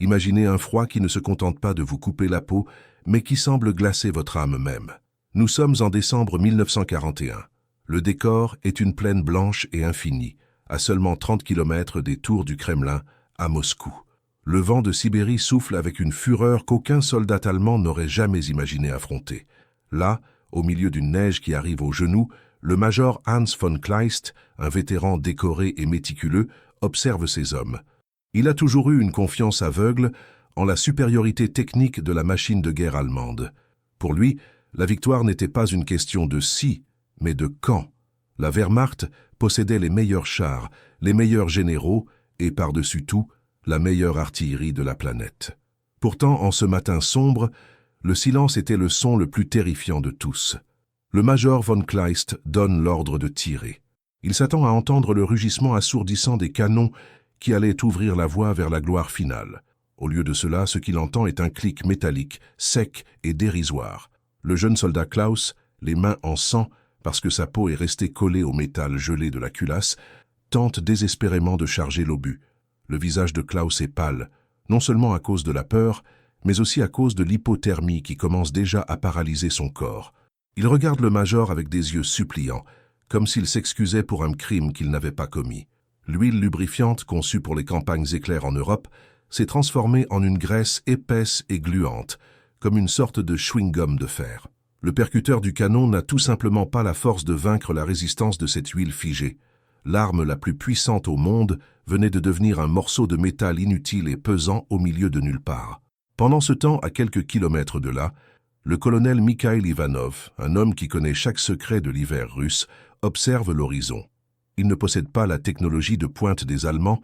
Imaginez un froid qui ne se contente pas de vous couper la peau, mais qui semble glacer votre âme même. Nous sommes en décembre 1941. Le décor est une plaine blanche et infinie, à seulement 30 km des tours du Kremlin, à Moscou. Le vent de Sibérie souffle avec une fureur qu'aucun soldat allemand n'aurait jamais imaginé affronter. Là, au milieu d'une neige qui arrive aux genoux, le major Hans von Kleist, un vétéran décoré et méticuleux, observe ces hommes. Il a toujours eu une confiance aveugle en la supériorité technique de la machine de guerre allemande. Pour lui, la victoire n'était pas une question de si, mais de quand. La Wehrmacht possédait les meilleurs chars, les meilleurs généraux et, par-dessus tout, la meilleure artillerie de la planète. Pourtant, en ce matin sombre, le silence était le son le plus terrifiant de tous. Le major von Kleist donne l'ordre de tirer. Il s'attend à entendre le rugissement assourdissant des canons qui allaient ouvrir la voie vers la gloire finale. Au lieu de cela, ce qu'il entend est un clic métallique, sec et dérisoire. Le jeune soldat Klaus, les mains en sang, parce que sa peau est restée collée au métal gelé de la culasse, tente désespérément de charger l'obus. Le visage de Klaus est pâle, non seulement à cause de la peur, mais aussi à cause de l'hypothermie qui commence déjà à paralyser son corps. Il regarde le major avec des yeux suppliants, comme s'il s'excusait pour un crime qu'il n'avait pas commis. L'huile lubrifiante conçue pour les campagnes éclairs en Europe s'est transformée en une graisse épaisse et gluante, comme une sorte de chewing-gum de fer. Le percuteur du canon n'a tout simplement pas la force de vaincre la résistance de cette huile figée. L'arme la plus puissante au monde venait de devenir un morceau de métal inutile et pesant au milieu de nulle part. Pendant ce temps, à quelques kilomètres de là, le colonel Mikhail Ivanov, un homme qui connaît chaque secret de l'hiver russe, observe l'horizon. Il ne possède pas la technologie de pointe des Allemands,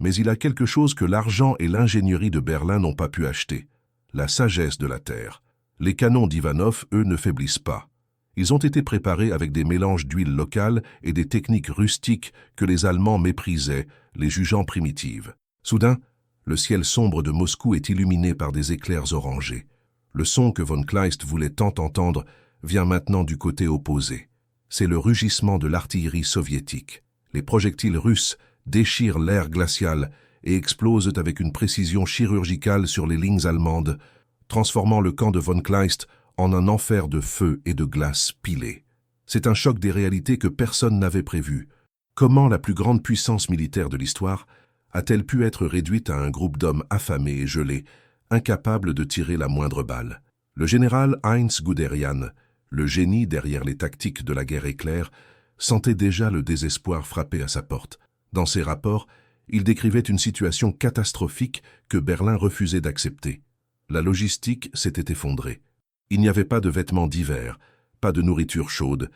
mais il a quelque chose que l'argent et l'ingénierie de Berlin n'ont pas pu acheter, la sagesse de la terre. Les canons d'Ivanov, eux, ne faiblissent pas. Ils ont été préparés avec des mélanges d'huile locale et des techniques rustiques que les Allemands méprisaient, les jugeant primitives. Soudain, le ciel sombre de Moscou est illuminé par des éclairs orangés. Le son que von Kleist voulait tant entendre vient maintenant du côté opposé. C'est le rugissement de l'artillerie soviétique. Les projectiles russes déchirent l'air glacial et explosent avec une précision chirurgicale sur les lignes allemandes, transformant le camp de von Kleist en un enfer de feu et de glace pilée. C'est un choc des réalités que personne n'avait prévu. Comment la plus grande puissance militaire de l'histoire a-t-elle pu être réduite à un groupe d'hommes affamés et gelés, incapables de tirer la moindre balle? Le général Heinz Guderian, le génie derrière les tactiques de la guerre éclair, sentait déjà le désespoir frapper à sa porte. Dans ses rapports, il décrivait une situation catastrophique que Berlin refusait d'accepter. La logistique s'était effondrée. Il n'y avait pas de vêtements d'hiver, pas de nourriture chaude,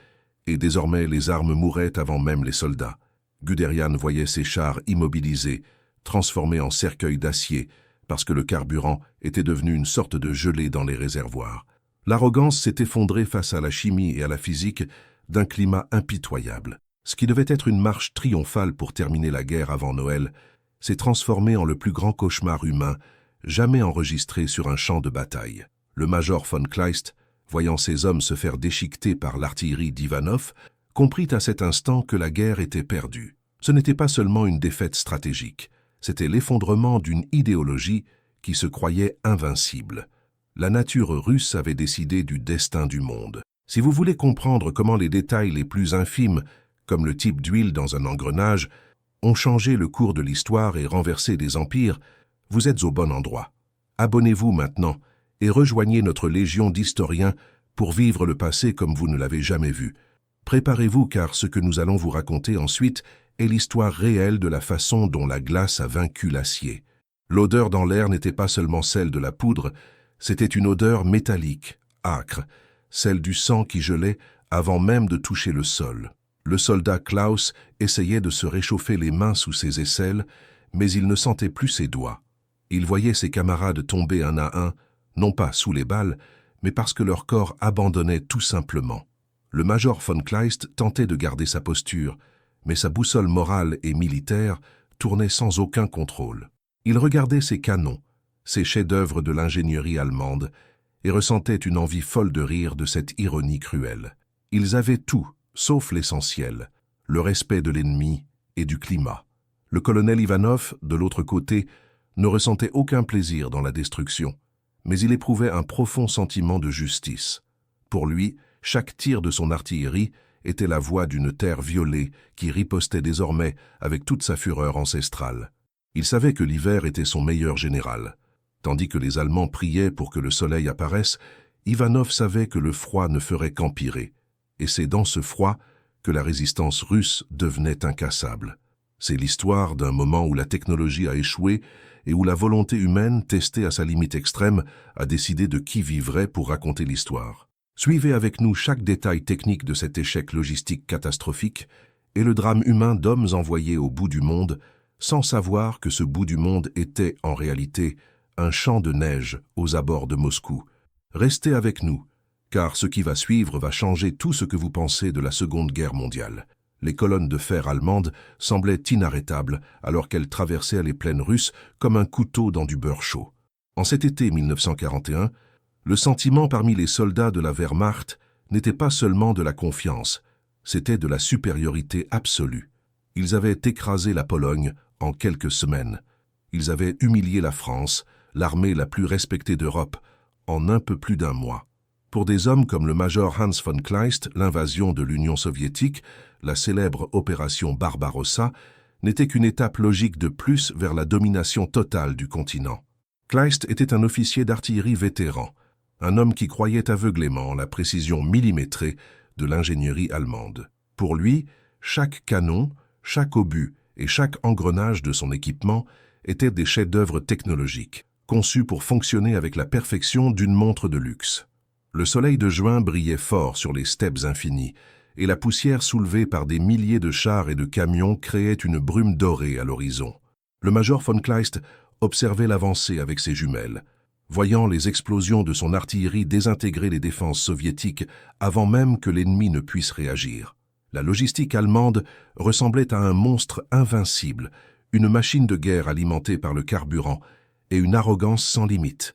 et désormais les armes mouraient avant même les soldats. Guderian voyait ses chars immobilisés, transformés en cercueils d'acier, parce que le carburant était devenu une sorte de gelée dans les réservoirs. L'arrogance s'est effondrée face à la chimie et à la physique d'un climat impitoyable. Ce qui devait être une marche triomphale pour terminer la guerre avant Noël s'est transformé en le plus grand cauchemar humain jamais enregistré sur un champ de bataille. Le major von Kleist, voyant ses hommes se faire déchiqueter par l'artillerie d'Ivanov, comprit à cet instant que la guerre était perdue. Ce n'était pas seulement une défaite stratégique, c'était l'effondrement d'une idéologie qui se croyait invincible. La nature russe avait décidé du destin du monde. Si vous voulez comprendre comment les détails les plus infimes, comme le type d'huile dans un engrenage, ont changé le cours de l'histoire et renversé des empires, vous êtes au bon endroit. Abonnez-vous maintenant et rejoignez notre légion d'historiens pour vivre le passé comme vous ne l'avez jamais vu. Préparez-vous car ce que nous allons vous raconter ensuite est l'histoire réelle de la façon dont la glace a vaincu l'acier. L'odeur dans l'air n'était pas seulement celle de la poudre, c'était une odeur métallique, âcre, celle du sang qui gelait avant même de toucher le sol. Le soldat Klaus essayait de se réchauffer les mains sous ses aisselles, mais il ne sentait plus ses doigts. Il voyait ses camarades tomber un à un, non pas sous les balles, mais parce que leur corps abandonnait tout simplement. Le major von Kleist tentait de garder sa posture, mais sa boussole morale et militaire tournait sans aucun contrôle. Il regardait ses canons, ces chefs-d'œuvre de l'ingénierie allemande, et ressentait une envie folle de rire de cette ironie cruelle. Ils avaient tout, sauf l'essentiel, le respect de l'ennemi et du climat. Le colonel Ivanov, de l'autre côté, ne ressentait aucun plaisir dans la destruction, mais il éprouvait un profond sentiment de justice. Pour lui, chaque tir de son artillerie était la voix d'une terre violée qui ripostait désormais avec toute sa fureur ancestrale. Il savait que l'hiver était son meilleur général. Tandis que les Allemands priaient pour que le soleil apparaisse, Ivanov savait que le froid ne ferait qu'empirer. Et c'est dans ce froid que la résistance russe devenait incassable. C'est l'histoire d'un moment où la technologie a échoué et où la volonté humaine, testée à sa limite extrême, a décidé de qui vivrait pour raconter l'histoire. Suivez avec nous chaque détail technique de cet échec logistique catastrophique et le drame humain d'hommes envoyés au bout du monde, sans savoir que ce bout du monde était, en réalité, un champ de neige aux abords de Moscou. Restez avec nous, car ce qui va suivre va changer tout ce que vous pensez de la Seconde Guerre mondiale. Les colonnes de fer allemandes semblaient inarrêtables alors qu'elles traversaient les plaines russes comme un couteau dans du beurre chaud. En cet été 1941, le sentiment parmi les soldats de la Wehrmacht n'était pas seulement de la confiance, c'était de la supériorité absolue. Ils avaient écrasé la Pologne en quelques semaines. Ils avaient humilié la France, l'armée la plus respectée d'Europe, en un peu plus d'un mois. Pour des hommes comme le major Hans von Kleist, l'invasion de l'Union soviétique, la célèbre opération Barbarossa, n'était qu'une étape logique de plus vers la domination totale du continent. Kleist était un officier d'artillerie vétéran, un homme qui croyait aveuglément en la précision millimétrée de l'ingénierie allemande. Pour lui, chaque canon, chaque obus et chaque engrenage de son équipement étaient des chefs-d'œuvre technologiques, conçus pour fonctionner avec la perfection d'une montre de luxe. Le soleil de juin brillait fort sur les steppes infinies, et la poussière soulevée par des milliers de chars et de camions créait une brume dorée à l'horizon. Le major von Kleist observait l'avancée avec ses jumelles, voyant les explosions de son artillerie désintégrer les défenses soviétiques avant même que l'ennemi ne puisse réagir. La logistique allemande ressemblait à un monstre invincible, une machine de guerre alimentée par le carburant et une arrogance sans limite.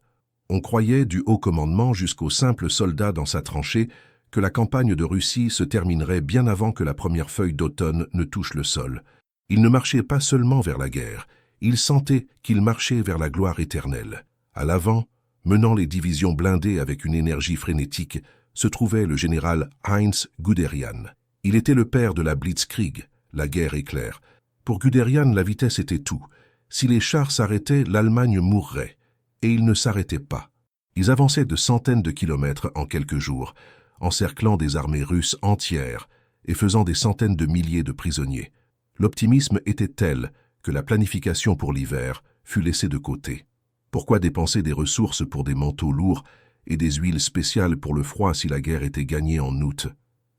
On croyait, du haut commandement jusqu'aux simples soldats dans sa tranchée, que la campagne de Russie se terminerait bien avant que la première feuille d'automne ne touche le sol. Il ne marchait pas seulement vers la guerre, il sentait qu'il marchait vers la gloire éternelle. À l'avant, menant les divisions blindées avec une énergie frénétique, se trouvait le général Heinz Guderian. Il était le père de la Blitzkrieg, la guerre éclair. Pour Guderian, la vitesse était tout. Si les chars s'arrêtaient, l'Allemagne mourrait. Et ils ne s'arrêtaient pas. Ils avançaient de centaines de kilomètres en quelques jours, encerclant des armées russes entières et faisant des centaines de milliers de prisonniers. L'optimisme était tel que la planification pour l'hiver fut laissée de côté. Pourquoi dépenser des ressources pour des manteaux lourds et des huiles spéciales pour le froid si la guerre était gagnée en août?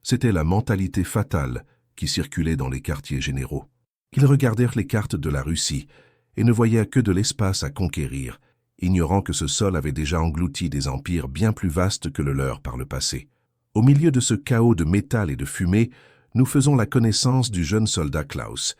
C'était la mentalité fatale qui circulait dans les quartiers généraux. Ils regardèrent les cartes de la Russie et ne voyaient que de l'espace à conquérir, ignorant que ce sol avait déjà englouti des empires bien plus vastes que le leur par le passé. Au milieu de ce chaos de métal et de fumée, nous faisons la connaissance du jeune soldat Klaus.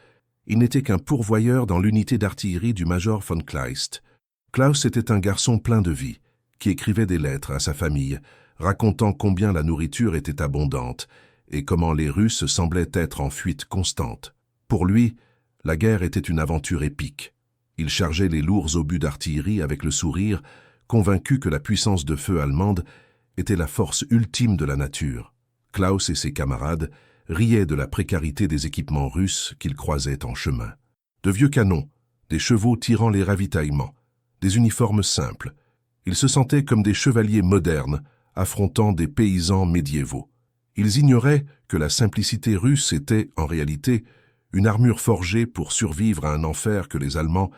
Il n'était qu'un pourvoyeur dans l'unité d'artillerie du major von Kleist. Klaus était un garçon plein de vie, qui écrivait des lettres à sa famille, racontant combien la nourriture était abondante et comment les Russes semblaient être en fuite constante. Pour lui, la guerre était une aventure épique. Il chargeait les lourds obus d'artillerie avec le sourire, convaincu que la puissance de feu allemande était la force ultime de la nature. Klaus et ses camarades riaient de la précarité des équipements russes qu'ils croisaient en chemin. De vieux canons, des chevaux tirant les ravitaillements, des uniformes simples. Ils se sentaient comme des chevaliers modernes affrontant des paysans médiévaux. Ils ignoraient que la simplicité russe était, en réalité, une armure forgée pour survivre à un enfer que les Allemands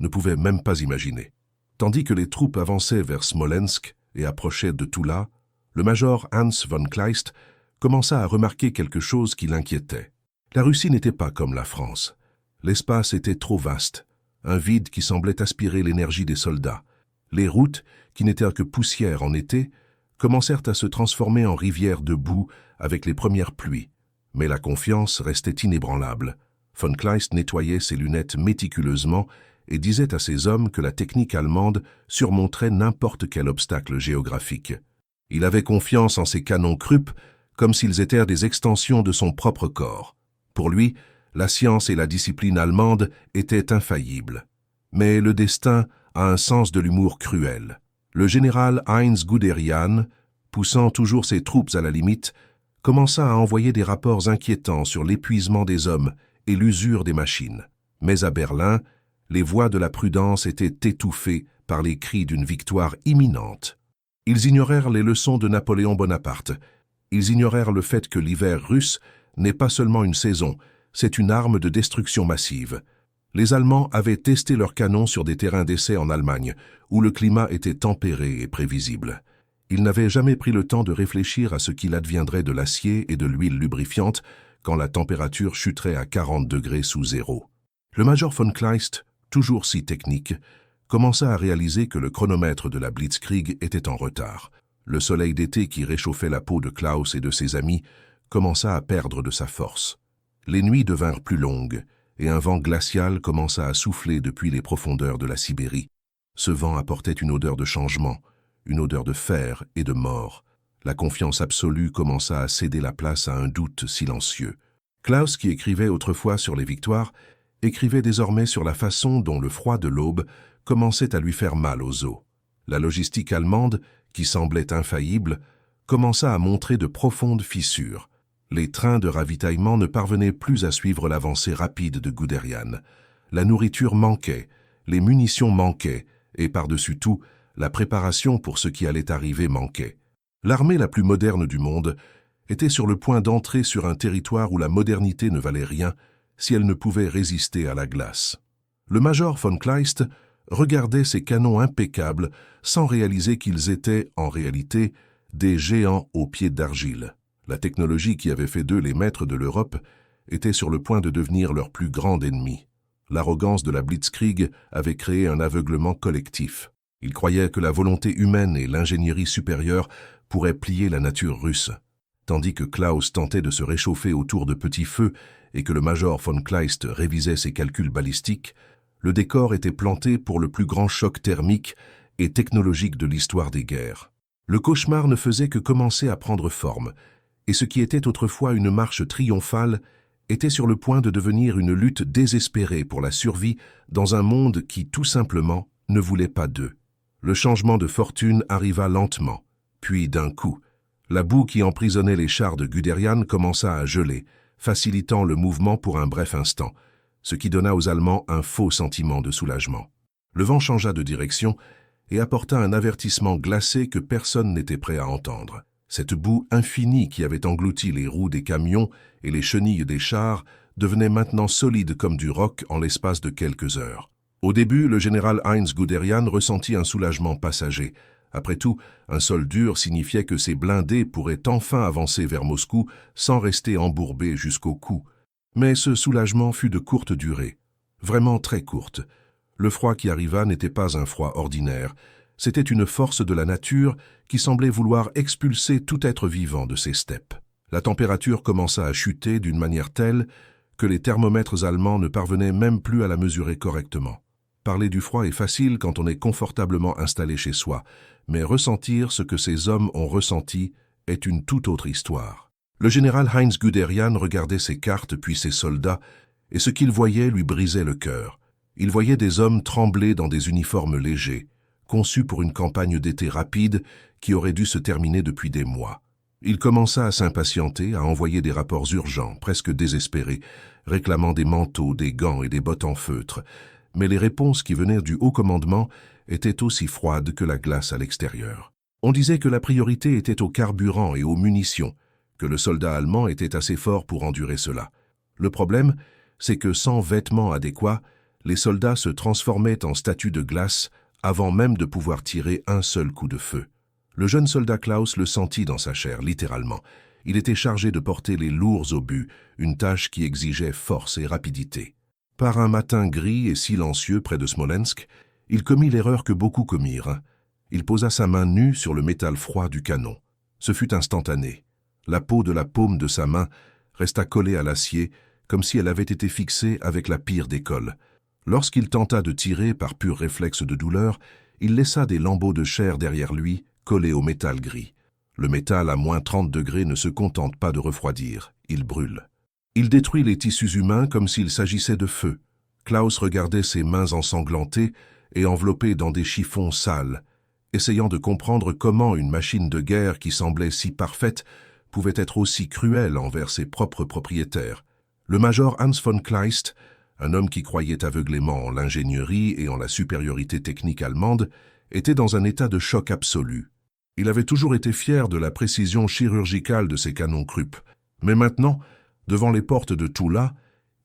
ne pouvaient même pas imaginer. Tandis que les troupes avançaient vers Smolensk et approchaient de Toula, le major Hans von Kleist commença à remarquer quelque chose qui l'inquiétait. La Russie n'était pas comme la France. L'espace était trop vaste, un vide qui semblait aspirer l'énergie des soldats. Les routes, qui n'étaient que poussière en été, commencèrent à se transformer en rivières de boue avec les premières pluies. Mais la confiance restait inébranlable. Von Kleist nettoyait ses lunettes méticuleusement et disait à ses hommes que la technique allemande surmonterait n'importe quel obstacle géographique. Il avait confiance en ses canons Krupp comme s'ils étaient des extensions de son propre corps. Pour lui, la science et la discipline allemande étaient infaillibles. Mais le destin a un sens de l'humour cruel. Le général Heinz Guderian, poussant toujours ses troupes à la limite, commença à envoyer des rapports inquiétants sur l'épuisement des hommes et l'usure des machines. Mais à Berlin, les voix de la prudence étaient étouffées par les cris d'une victoire imminente. Ils ignorèrent les leçons de Napoléon Bonaparte. Ils ignorèrent le fait que l'hiver russe n'est pas seulement une saison, c'est une arme de destruction massive. Les Allemands avaient testé leurs canons sur des terrains d'essai en Allemagne, où le climat était tempéré et prévisible. Ils n'avaient jamais pris le temps de réfléchir à ce qu'il adviendrait de l'acier et de l'huile lubrifiante quand la température chuterait à 40 degrés sous zéro. Le major von Kleist, toujours si technique, commença à réaliser que le chronomètre de la Blitzkrieg était en retard. Le soleil d'été qui réchauffait la peau de Klaus et de ses amis commença à perdre de sa force. Les nuits devinrent plus longues, et un vent glacial commença à souffler depuis les profondeurs de la Sibérie. Ce vent apportait une odeur de changement, une odeur de fer et de mort. La confiance absolue commença à céder la place à un doute silencieux. Klaus, qui écrivait autrefois sur les victoires, écrivait désormais sur la façon dont le froid de l'aube commençait à lui faire mal aux os. La logistique allemande, qui semblait infaillible, commença à montrer de profondes fissures. Les trains de ravitaillement ne parvenaient plus à suivre l'avancée rapide de Guderian. La nourriture manquait, les munitions manquaient, et par-dessus tout, la préparation pour ce qui allait arriver manquait. L'armée la plus moderne du monde était sur le point d'entrer sur un territoire où la modernité ne valait rien si elle ne pouvait résister à la glace. Le major von Kleist regardait ces canons impeccables sans réaliser qu'ils étaient, en réalité, des géants aux pieds d'argile. La technologie qui avait fait d'eux les maîtres de l'Europe était sur le point de devenir leur plus grand ennemi. L'arrogance de la Blitzkrieg avait créé un aveuglement collectif. Ils croyaient que la volonté humaine et l'ingénierie supérieure pourraient plier la nature russe. Tandis que Klaus tentait de se réchauffer autour de petits feux et que le major von Kleist révisait ses calculs balistiques, le décor était planté pour le plus grand choc thermique et technologique de l'histoire des guerres. Le cauchemar ne faisait que commencer à prendre forme, et ce qui était autrefois une marche triomphale était sur le point de devenir une lutte désespérée pour la survie dans un monde qui, tout simplement, ne voulait pas d'eux. Le changement de fortune arriva lentement, puis d'un coup. La boue qui emprisonnait les chars de Guderian commença à geler, facilitant le mouvement pour un bref instant, ce qui donna aux Allemands un faux sentiment de soulagement. Le vent changea de direction et apporta un avertissement glacé que personne n'était prêt à entendre. Cette boue infinie qui avait englouti les roues des camions et les chenilles des chars devenait maintenant solide comme du roc en l'espace de quelques heures. Au début, le général Heinz Guderian ressentit un soulagement passager. Après tout, un sol dur signifiait que ses blindés pourraient enfin avancer vers Moscou sans rester embourbés jusqu'au cou. Mais ce soulagement fut de courte durée, vraiment très courte. Le froid qui arriva n'était pas un froid ordinaire. C'était une force de la nature qui semblait vouloir expulser tout être vivant de ces steppes. La température commença à chuter d'une manière telle que les thermomètres allemands ne parvenaient même plus à la mesurer correctement. Parler du froid est facile quand on est confortablement installé chez soi, mais ressentir ce que ces hommes ont ressenti est une toute autre histoire. Le général Heinz Guderian regardait ses cartes puis ses soldats, et ce qu'il voyait lui brisait le cœur. Il voyait des hommes trembler dans des uniformes légers, conçus pour une campagne d'été rapide qui aurait dû se terminer depuis des mois. Il commença à s'impatienter, à envoyer des rapports urgents, presque désespérés, réclamant des manteaux, des gants et des bottes en feutre. Mais les réponses qui venaient du haut commandement étaient aussi froides que la glace à l'extérieur. On disait que la priorité était au carburant et aux munitions, que le soldat allemand était assez fort pour endurer cela. Le problème, c'est que sans vêtements adéquats, les soldats se transformaient en statues de glace avant même de pouvoir tirer un seul coup de feu. Le jeune soldat Klaus le sentit dans sa chair, littéralement. Il était chargé de porter les lourds obus, une tâche qui exigeait force et rapidité. Par un matin gris et silencieux près de Smolensk, il commit l'erreur que beaucoup commirent. Il posa sa main nue sur le métal froid du canon. Ce fut instantané. La peau de la paume de sa main resta collée à l'acier, comme si elle avait été fixée avec la pire des colles. Lorsqu'il tenta de tirer par pur réflexe de douleur, il laissa des lambeaux de chair derrière lui, collés au métal gris. Le métal à moins 30 degrés ne se contente pas de refroidir, il brûle. Il détruit les tissus humains comme s'il s'agissait de feu, Klaus regardait ses mains ensanglantées et enveloppées dans des chiffons sales, essayant de comprendre comment une machine de guerre qui semblait si parfaite pouvait être aussi cruelle envers ses propres propriétaires. Le major Hans von Kleist, un homme qui croyait aveuglément en l'ingénierie et en la supériorité technique allemande, était dans un état de choc absolu. Il avait toujours été fier de la précision chirurgicale de ses canons Krupp, mais maintenant, devant les portes de Tula,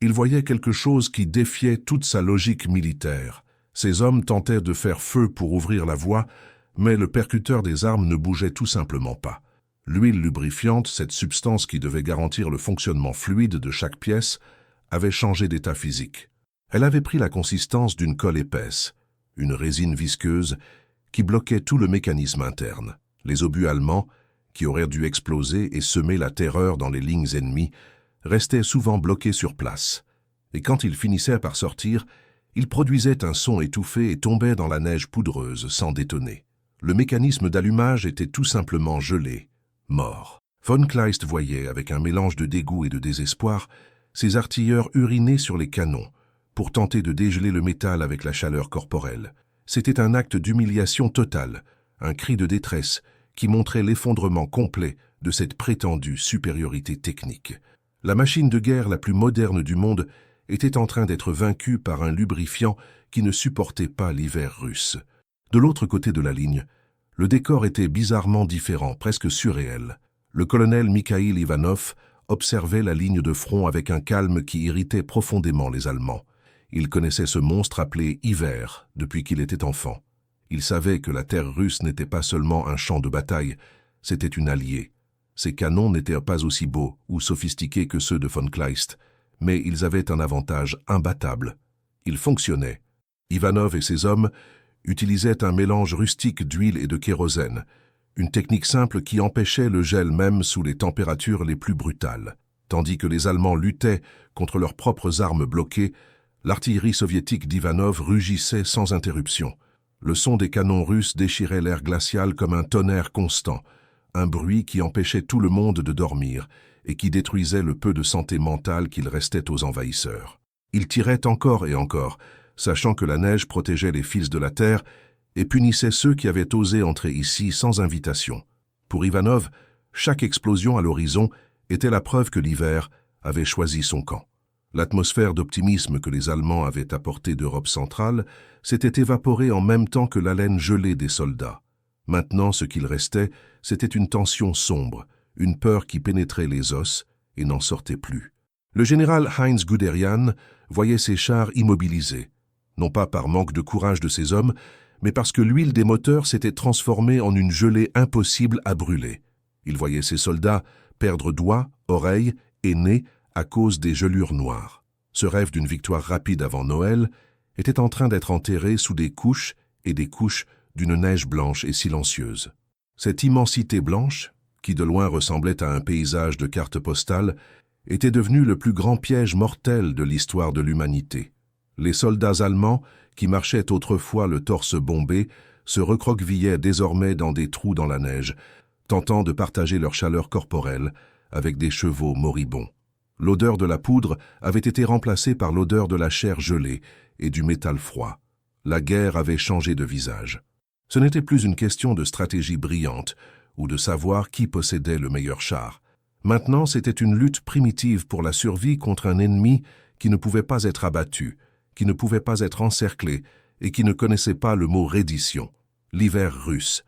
il voyait quelque chose qui défiait toute sa logique militaire. Ces hommes tentaient de faire feu pour ouvrir la voie, mais le percuteur des armes ne bougeait tout simplement pas. L'huile lubrifiante, cette substance qui devait garantir le fonctionnement fluide de chaque pièce, avait changé d'état physique. Elle avait pris la consistance d'une colle épaisse, une résine visqueuse qui bloquait tout le mécanisme interne. Les obus allemands, qui auraient dû exploser et semer la terreur dans les lignes ennemies, restaient souvent bloqués sur place. Et quand ils finissaient par sortir, ils produisaient un son étouffé et tombaient dans la neige poudreuse sans détonner. Le mécanisme d'allumage était tout simplement gelé, mort. Von Kleist voyait, avec un mélange de dégoût et de désespoir, ses artilleurs uriner sur les canons pour tenter de dégeler le métal avec la chaleur corporelle. C'était un acte d'humiliation totale, un cri de détresse qui montrait l'effondrement complet de cette prétendue supériorité technique. La machine de guerre la plus moderne du monde était en train d'être vaincue par un lubrifiant qui ne supportait pas l'hiver russe. De l'autre côté de la ligne, le décor était bizarrement différent, presque surréel. Le colonel Mikhail Ivanov observait la ligne de front avec un calme qui irritait profondément les Allemands. Il connaissait ce monstre appelé hiver depuis qu'il était enfant. Il savait que la terre russe n'était pas seulement un champ de bataille, c'était une alliée. Ses canons n'étaient pas aussi beaux ou sophistiqués que ceux de von Kleist, mais ils avaient un avantage imbattable. Ils fonctionnaient. Ivanov et ses hommes utilisaient un mélange rustique d'huile et de kérosène, une technique simple qui empêchait le gel même sous les températures les plus brutales. Tandis que les Allemands luttaient contre leurs propres armes bloquées, l'artillerie soviétique d'Ivanov rugissait sans interruption. Le son des canons russes déchirait l'air glacial comme un tonnerre constant, un bruit qui empêchait tout le monde de dormir et qui détruisait le peu de santé mentale qu'il restait aux envahisseurs. Ils tiraient encore et encore, sachant que la neige protégeait les fils de la terre et punissait ceux qui avaient osé entrer ici sans invitation. Pour Ivanov, chaque explosion à l'horizon était la preuve que l'hiver avait choisi son camp. L'atmosphère d'optimisme que les Allemands avaient apportée d'Europe centrale s'était évaporée en même temps que l'haleine gelée des soldats. Maintenant, ce qu'il restait, c'était une tension sombre, une peur qui pénétrait les os et n'en sortait plus. Le général Heinz Guderian voyait ses chars immobilisés, non pas par manque de courage de ses hommes, mais parce que l'huile des moteurs s'était transformée en une gelée impossible à brûler. Il voyait ses soldats perdre doigts, oreilles et nez à cause des gelures noires. Ce rêve d'une victoire rapide avant Noël était en train d'être enterré sous des couches et des couches d'une neige blanche et silencieuse. Cette immensité blanche, qui de loin ressemblait à un paysage de carte postale, était devenue le plus grand piège mortel de l'histoire de l'humanité. Les soldats allemands, qui marchaient autrefois le torse bombé, se recroquevillaient désormais dans des trous dans la neige, tentant de partager leur chaleur corporelle avec des chevaux moribonds. L'odeur de la poudre avait été remplacée par l'odeur de la chair gelée et du métal froid. La guerre avait changé de visage. Ce n'était plus une question de stratégie brillante ou de savoir qui possédait le meilleur char. Maintenant, c'était une lutte primitive pour la survie contre un ennemi qui ne pouvait pas être abattu, qui ne pouvait pas être encerclé et qui ne connaissait pas le mot reddition, l'hiver russe.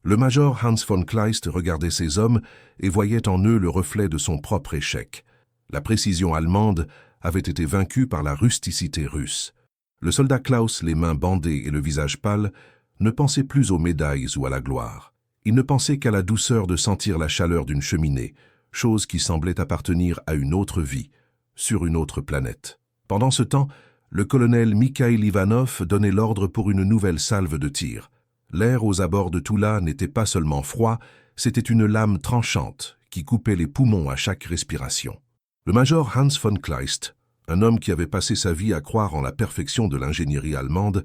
Le major Hans von Kleist regardait ses hommes et voyait en eux le reflet de son propre échec. La précision allemande avait été vaincue par la rusticité russe. Le soldat Klaus, les mains bandées et le visage pâle, ne pensait plus aux médailles ou à la gloire. Il ne pensait qu'à la douceur de sentir la chaleur d'une cheminée, chose qui semblait appartenir à une autre vie, sur une autre planète. Pendant ce temps, le colonel Mikhail Ivanov donnait l'ordre pour une nouvelle salve de tir. L'air aux abords de Tula n'était pas seulement froid, c'était une lame tranchante qui coupait les poumons à chaque respiration. Le major Hans von Kleist, un homme qui avait passé sa vie à croire en la perfection de l'ingénierie allemande,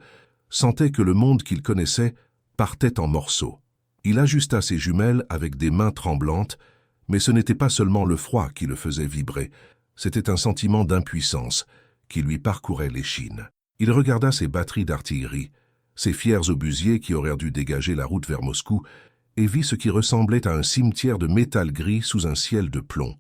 sentait que le monde qu'il connaissait partait en morceaux. Il ajusta ses jumelles avec des mains tremblantes, mais ce n'était pas seulement le froid qui le faisait vibrer, c'était un sentiment d'impuissance qui lui parcouraient l'échine. Il regarda ses batteries d'artillerie, ces fiers obusiers qui auraient dû dégager la route vers Moscou, et vit ce qui ressemblait à un cimetière de métal gris sous un ciel de plomb.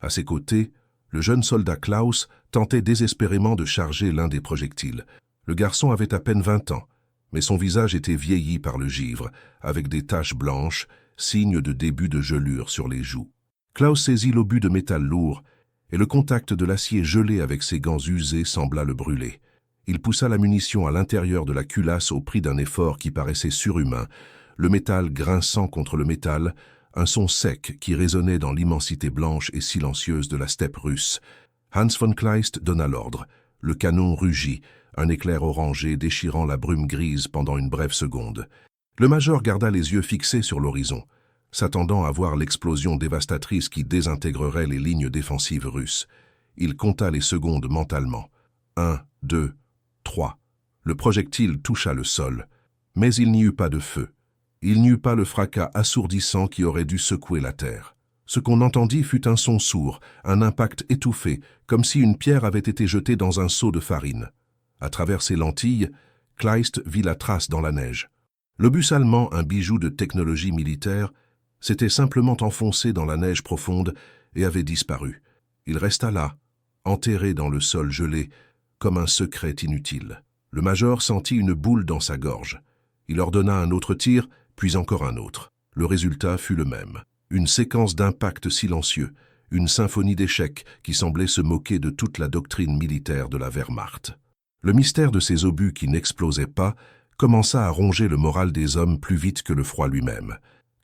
À ses côtés, le jeune soldat Klaus tentait désespérément de charger l'un des projectiles. Le garçon avait à peine 20 ans, mais son visage était vieilli par le givre, avec des taches blanches, signe de début de gelure sur les joues. Klaus saisit l'obus de métal lourd, et le contact de l'acier gelé avec ses gants usés sembla le brûler. Il poussa la munition à l'intérieur de la culasse au prix d'un effort qui paraissait surhumain, le métal grinçant contre le métal, un son sec qui résonnait dans l'immensité blanche et silencieuse de la steppe russe. Hans von Kleist donna l'ordre. Le canon rugit, un éclair orangé déchirant la brume grise pendant une brève seconde. Le major garda les yeux fixés sur l'horizon, s'attendant à voir l'explosion dévastatrice qui désintégrerait les lignes défensives russes. Il compta les secondes mentalement. 1, 2, 3. Le projectile toucha le sol, mais il n'y eut pas de feu. Il n'y eut pas le fracas assourdissant qui aurait dû secouer la terre. Ce qu'on entendit fut un son sourd, un impact étouffé, comme si une pierre avait été jetée dans un seau de farine. À travers ses lentilles, Kleist vit la trace dans la neige. L'obus allemand, un bijou de technologie militaire, s'était simplement enfoncé dans la neige profonde et avait disparu. Il resta là, enterré dans le sol gelé, comme un secret inutile. Le major sentit une boule dans sa gorge. Il ordonna un autre tir, puis encore un autre. Le résultat fut le même. Une séquence d'impacts silencieux, une symphonie d'échecs qui semblait se moquer de toute la doctrine militaire de la Wehrmacht. Le mystère de ces obus qui n'explosaient pas commença à ronger le moral des hommes plus vite que le froid lui-même.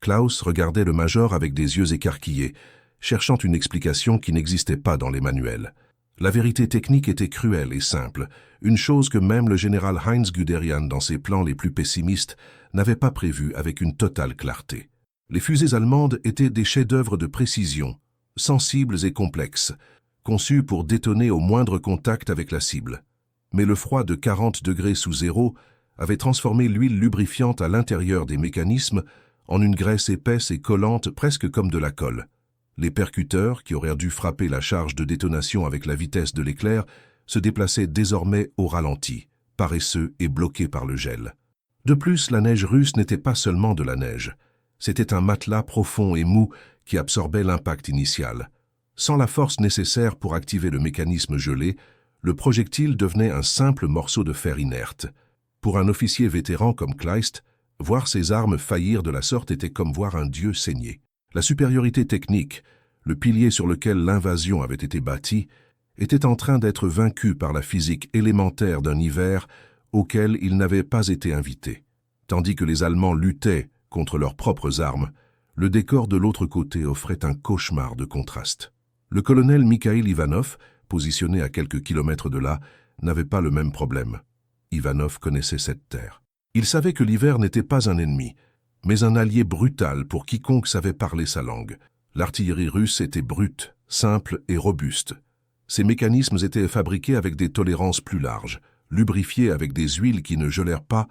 Klaus regardait le major avec des yeux écarquillés, cherchant une explication qui n'existait pas dans les manuels. La vérité technique était cruelle et simple, une chose que même le général Heinz Guderian, dans ses plans les plus pessimistes, n'avait pas prévue avec une totale clarté. Les fusées allemandes étaient des chefs-d'œuvre de précision, sensibles et complexes, conçus pour détonner au moindre contact avec la cible. Mais le froid de 40 degrés sous zéro avait transformé l'huile lubrifiante à l'intérieur des mécanismes en une graisse épaisse et collante presque comme de la colle. Les percuteurs, qui auraient dû frapper la charge de détonation avec la vitesse de l'éclair, se déplaçaient désormais au ralenti, paresseux et bloqués par le gel. De plus, la neige russe n'était pas seulement de la neige. C'était un matelas profond et mou qui absorbait l'impact initial. Sans la force nécessaire pour activer le mécanisme gelé, le projectile devenait un simple morceau de fer inerte. Pour un officier vétéran comme Kleist, voir ses armes faillir de la sorte était comme voir un dieu saigner. La supériorité technique, le pilier sur lequel l'invasion avait été bâtie, était en train d'être vaincue par la physique élémentaire d'un hiver auquel il n'avait pas été invité. Tandis que les Allemands luttaient contre leurs propres armes, le décor de l'autre côté offrait un cauchemar de contraste. Le colonel Mikhail Ivanov, positionné à quelques kilomètres de là, n'avait pas le même problème. Ivanov connaissait cette terre. Il savait que l'hiver n'était pas un ennemi, mais un allié brutal pour quiconque savait parler sa langue. L'artillerie russe était brute, simple et robuste. Ses mécanismes étaient fabriqués avec des tolérances plus larges, lubrifiés avec des huiles qui ne gelèrent pas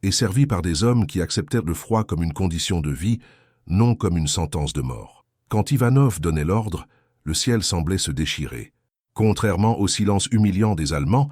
et servis par des hommes qui acceptèrent le froid comme une condition de vie, non comme une sentence de mort. Quand Ivanov donnait l'ordre, le ciel semblait se déchirer. Contrairement au silence humiliant des Allemands,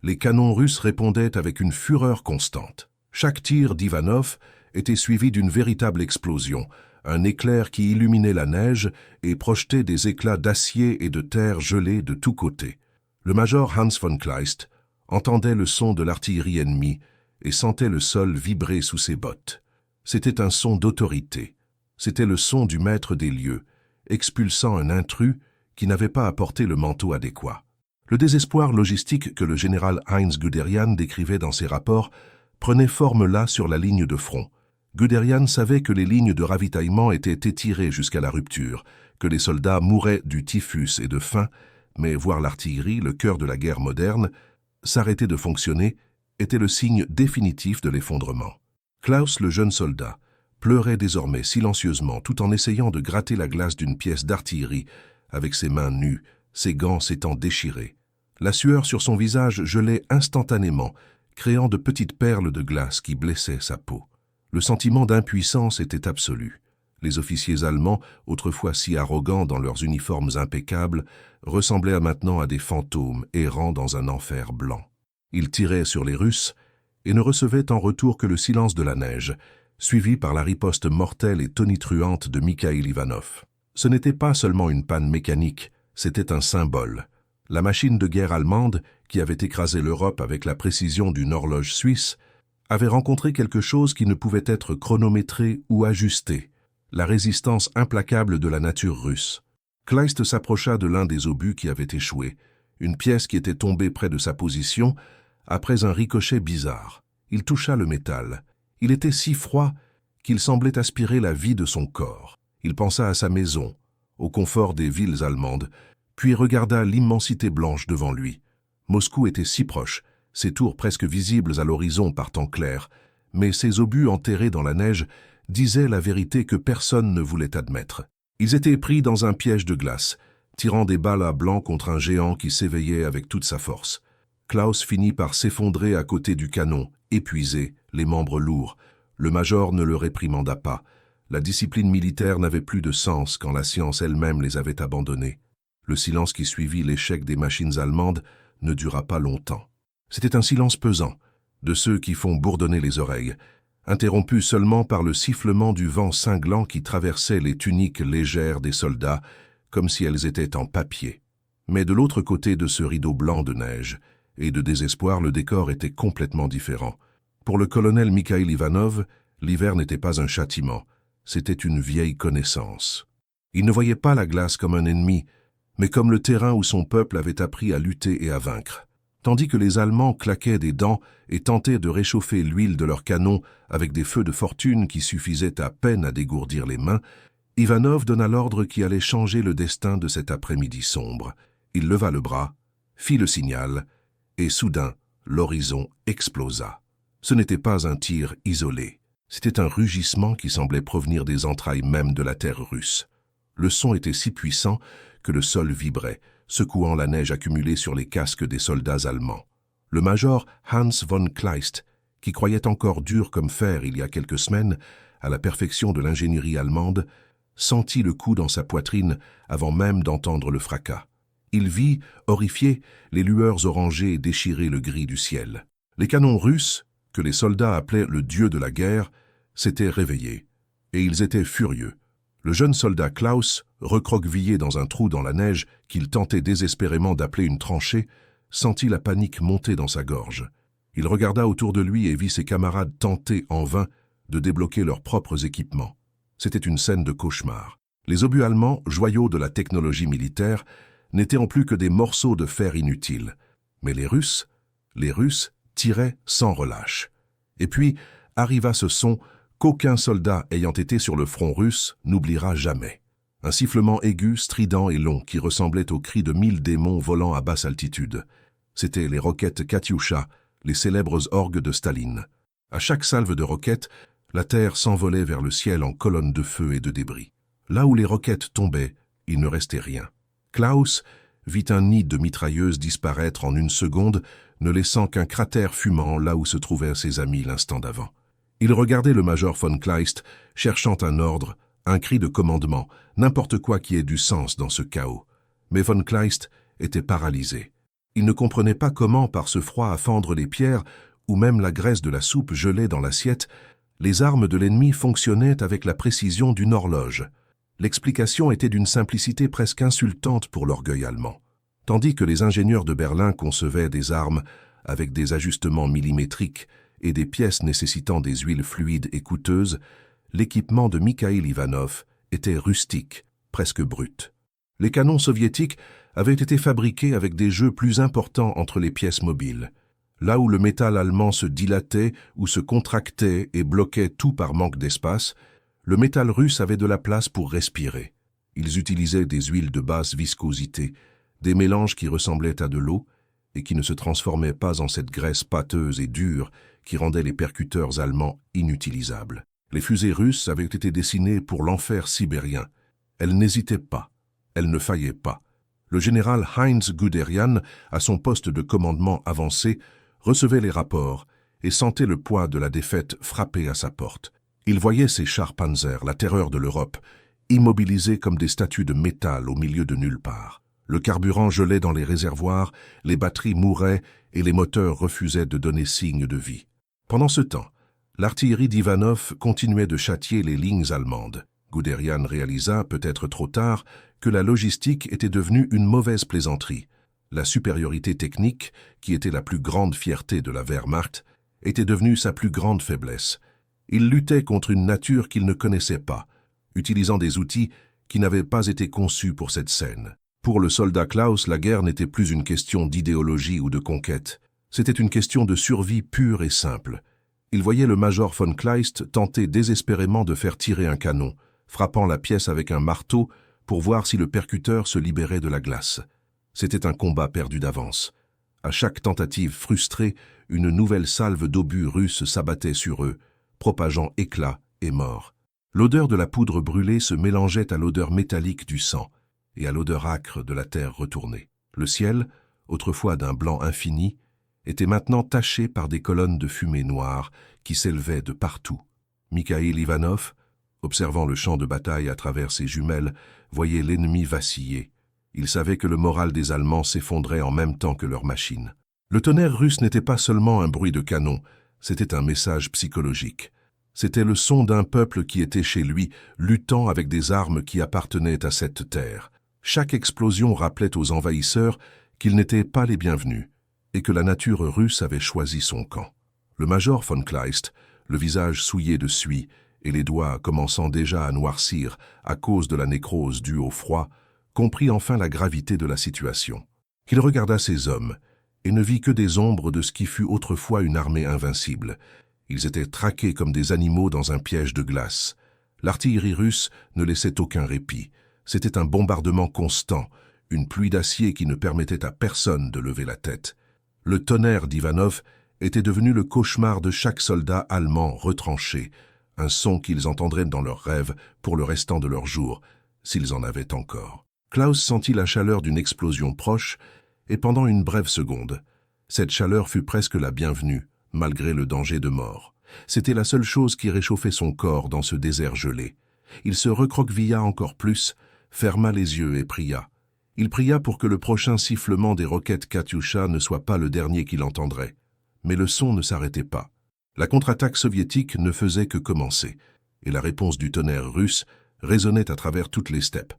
les canons russes répondaient avec une fureur constante. Chaque tir d'Ivanov était suivi d'une véritable explosion, un éclair qui illuminait la neige et projetait des éclats d'acier et de terre gelée de tous côtés. Le major Hans von Kleist entendait le son de l'artillerie ennemie et sentait le sol vibrer sous ses bottes. C'était un son d'autorité. C'était le son du maître des lieux, expulsant un intrus qui n'avait pas apporté le manteau adéquat. Le désespoir logistique que le général Heinz Guderian décrivait dans ses rapports prenait forme là sur la ligne de front. Guderian savait que les lignes de ravitaillement étaient étirées jusqu'à la rupture, que les soldats mouraient du typhus et de faim, mais voir l'artillerie, le cœur de la guerre moderne, s'arrêter de fonctionner était le signe définitif de l'effondrement. Klaus, le jeune soldat, pleurait désormais silencieusement tout en essayant de gratter la glace d'une pièce d'artillerie avec ses mains nues, ses gants s'étant déchirés. La sueur sur son visage gelait instantanément, créant de petites perles de glace qui blessaient sa peau. Le sentiment d'impuissance était absolu. Les officiers allemands, autrefois si arrogants dans leurs uniformes impeccables, ressemblaient maintenant à des fantômes errant dans un enfer blanc. Ils tiraient sur les Russes et ne recevaient en retour que le silence de la neige, suivi par la riposte mortelle et tonitruante de Mikhail Ivanov. Ce n'était pas seulement une panne mécanique, c'était un symbole. La machine de guerre allemande, qui avait écrasé l'Europe avec la précision d'une horloge suisse, avait rencontré quelque chose qui ne pouvait être chronométré ou ajusté, la résistance implacable de la nature russe. Kleist s'approcha de l'un des obus qui avait échoué, une pièce qui était tombée près de sa position, après un ricochet bizarre. Il toucha le métal. Il était si froid qu'il semblait aspirer la vie de son corps. Il pensa à sa maison, au confort des villes allemandes, puis regarda l'immensité blanche devant lui. Moscou était si proche, ses tours presque visibles à l'horizon par temps clair, mais ses obus enterrés dans la neige disaient la vérité que personne ne voulait admettre. Ils étaient pris dans un piège de glace, tirant des balles à blanc contre un géant qui s'éveillait avec toute sa force. Klaus finit par s'effondrer à côté du canon, épuisé, les membres lourds. Le major ne le réprimanda pas. La discipline militaire n'avait plus de sens quand la science elle-même les avait abandonnés. Le silence qui suivit l'échec des machines allemandes ne dura pas longtemps. C'était un silence pesant, de ceux qui font bourdonner les oreilles, interrompu seulement par le sifflement du vent cinglant qui traversait les tuniques légères des soldats, comme si elles étaient en papier. Mais de l'autre côté de ce rideau blanc de neige et de désespoir, le décor était complètement différent. Pour le colonel Mikhail Ivanov, l'hiver n'était pas un châtiment, c'était une vieille connaissance. Il ne voyait pas la glace comme un ennemi, mais comme le terrain où son peuple avait appris à lutter et à vaincre. Tandis que les Allemands claquaient des dents et tentaient de réchauffer l'huile de leurs canons avec des feux de fortune qui suffisaient à peine à dégourdir les mains, Ivanov donna l'ordre qui allait changer le destin de cet après-midi sombre. Il leva le bras, fit le signal, et soudain, l'horizon explosa. Ce n'était pas un tir isolé. C'était un rugissement qui semblait provenir des entrailles même de la terre russe. Le son était si puissant que le sol vibrait, secouant la neige accumulée sur les casques des soldats allemands. Le major Hans von Kleist, qui croyait encore dur comme fer il y a quelques semaines à la perfection de l'ingénierie allemande, sentit le coup dans sa poitrine avant même d'entendre le fracas. Il vit, horrifié, les lueurs orangées déchirer le gris du ciel. Les canons russes, que les soldats appelaient le dieu de la guerre, s'étaient réveillés, et ils étaient furieux. Le jeune soldat Klaus, recroquevillé dans un trou dans la neige qu'il tentait désespérément d'appeler une tranchée, sentit la panique monter dans sa gorge. Il regarda autour de lui et vit ses camarades tenter en vain de débloquer leurs propres équipements. C'était une scène de cauchemar. Les obus allemands, joyaux de la technologie militaire, n'étaient en plus que des morceaux de fer inutiles. Mais les Russes tiraient sans relâche. Et puis arriva ce son qu'aucun soldat ayant été sur le front russe n'oubliera jamais. Un sifflement aigu, strident et long qui ressemblait au cri de 1000 démons volant à basse altitude. C'étaient les roquettes Katyusha, les célèbres orgues de Staline. À chaque salve de roquettes, la terre s'envolait vers le ciel en colonnes de feu et de débris. Là où les roquettes tombaient, il ne restait rien. Klaus vit un nid de mitrailleuses disparaître en une seconde, ne laissant qu'un cratère fumant là où se trouvaient ses amis l'instant d'avant. Il regardait le major von Kleist, cherchant un ordre, un cri de commandement, n'importe quoi qui ait du sens dans ce chaos. Mais von Kleist était paralysé. Il ne comprenait pas comment, par ce froid à fendre les pierres, ou même la graisse de la soupe gelée dans l'assiette, les armes de l'ennemi fonctionnaient avec la précision d'une horloge. L'explication était d'une simplicité presque insultante pour l'orgueil allemand. Tandis que les ingénieurs de Berlin concevaient des armes avec des ajustements millimétriques et des pièces nécessitant des huiles fluides et coûteuses, l'équipement de Mikhail Ivanov était rustique, presque brut. Les canons soviétiques avaient été fabriqués avec des jeux plus importants entre les pièces mobiles. Là où le métal allemand se dilatait ou se contractait et bloquait tout par manque d'espace, le métal russe avait de la place pour respirer. Ils utilisaient des huiles de basse viscosité, des mélanges qui ressemblaient à de l'eau et qui ne se transformaient pas en cette graisse pâteuse et dure qui rendait les percuteurs allemands inutilisables. Les fusées russes avaient été dessinées pour l'enfer sibérien. Elles n'hésitaient pas. Elles ne faillaient pas. Le général Heinz Guderian, à son poste de commandement avancé, recevait les rapports et sentait le poids de la défaite frapper à sa porte. Il voyait ces chars Panzer, la terreur de l'Europe, immobilisés comme des statues de métal au milieu de nulle part. Le carburant gelait dans les réservoirs, les batteries mouraient et les moteurs refusaient de donner signe de vie. Pendant ce temps, l'artillerie d'Ivanov continuait de châtier les lignes allemandes. Guderian réalisa, peut-être trop tard, que la logistique était devenue une mauvaise plaisanterie. La supériorité technique, qui était la plus grande fierté de la Wehrmacht, était devenue sa plus grande faiblesse. Il luttait contre une nature qu'il ne connaissait pas, utilisant des outils qui n'avaient pas été conçus pour cette scène. Pour le soldat Klaus, la guerre n'était plus une question d'idéologie ou de conquête. C'était une question de survie pure et simple. Il voyait le major von Kleist tenter désespérément de faire tirer un canon, frappant la pièce avec un marteau pour voir si le percuteur se libérait de la glace. C'était un combat perdu d'avance. À chaque tentative frustrée, une nouvelle salve d'obus russes s'abattait sur eux, propageant éclats et morts. L'odeur de la poudre brûlée se mélangeait à l'odeur métallique du sang et à l'odeur âcre de la terre retournée. Le ciel, autrefois d'un blanc infini, était maintenant taché par des colonnes de fumée noire qui s'élevaient de partout. Mikhail Ivanov, observant le champ de bataille à travers ses jumelles, voyait l'ennemi vaciller. Il savait que le moral des Allemands s'effondrait en même temps que leurs machines. Le tonnerre russe n'était pas seulement un bruit de canon, c'était un message psychologique. C'était le son d'un peuple qui était chez lui, luttant avec des armes qui appartenaient à cette terre. Chaque explosion rappelait aux envahisseurs qu'ils n'étaient pas les bienvenus et que la nature russe avait choisi son camp. Le major von Kleist, le visage souillé de suie et les doigts commençant déjà à noircir à cause de la nécrose due au froid, comprit enfin la gravité de la situation. Il regarda ces hommes et ne vit que des ombres de ce qui fut autrefois une armée invincible. Ils étaient traqués comme des animaux dans un piège de glace. L'artillerie russe ne laissait aucun répit. C'était un bombardement constant, une pluie d'acier qui ne permettait à personne de lever la tête. Le tonnerre d'Ivanov était devenu le cauchemar de chaque soldat allemand retranché, un son qu'ils entendraient dans leurs rêves pour le restant de leurs jours, s'ils en avaient encore. Klaus sentit la chaleur d'une explosion proche, et pendant une brève seconde, cette chaleur fut presque la bienvenue, malgré le danger de mort. C'était la seule chose qui réchauffait son corps dans ce désert gelé. Il se recroquevilla encore plus, ferma les yeux et pria. Il pria pour que le prochain sifflement des roquettes Katyusha ne soit pas le dernier qu'il entendrait. Mais le son ne s'arrêtait pas. La contre-attaque soviétique ne faisait que commencer, et la réponse du tonnerre russe résonnait à travers toutes les steppes,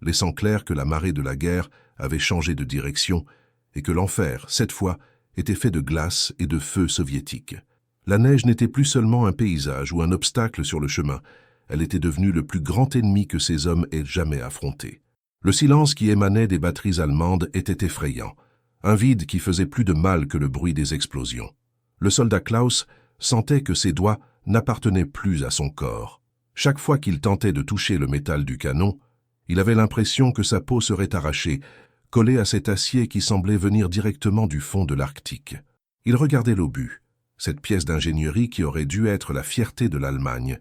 laissant clair que la marée de la guerre avait changé de direction et que l'enfer, cette fois, était fait de glace et de feu soviétique. La neige n'était plus seulement un paysage ou un obstacle sur le chemin, elle était devenue le plus grand ennemi que ces hommes aient jamais affronté. Le silence qui émanait des batteries allemandes était effrayant, un vide qui faisait plus de mal que le bruit des explosions. Le soldat Klaus sentait que ses doigts n'appartenaient plus à son corps. Chaque fois qu'il tentait de toucher le métal du canon, il avait l'impression que sa peau serait arrachée, collée à cet acier qui semblait venir directement du fond de l'Arctique. Il regardait l'obus, cette pièce d'ingénierie qui aurait dû être la fierté de l'Allemagne,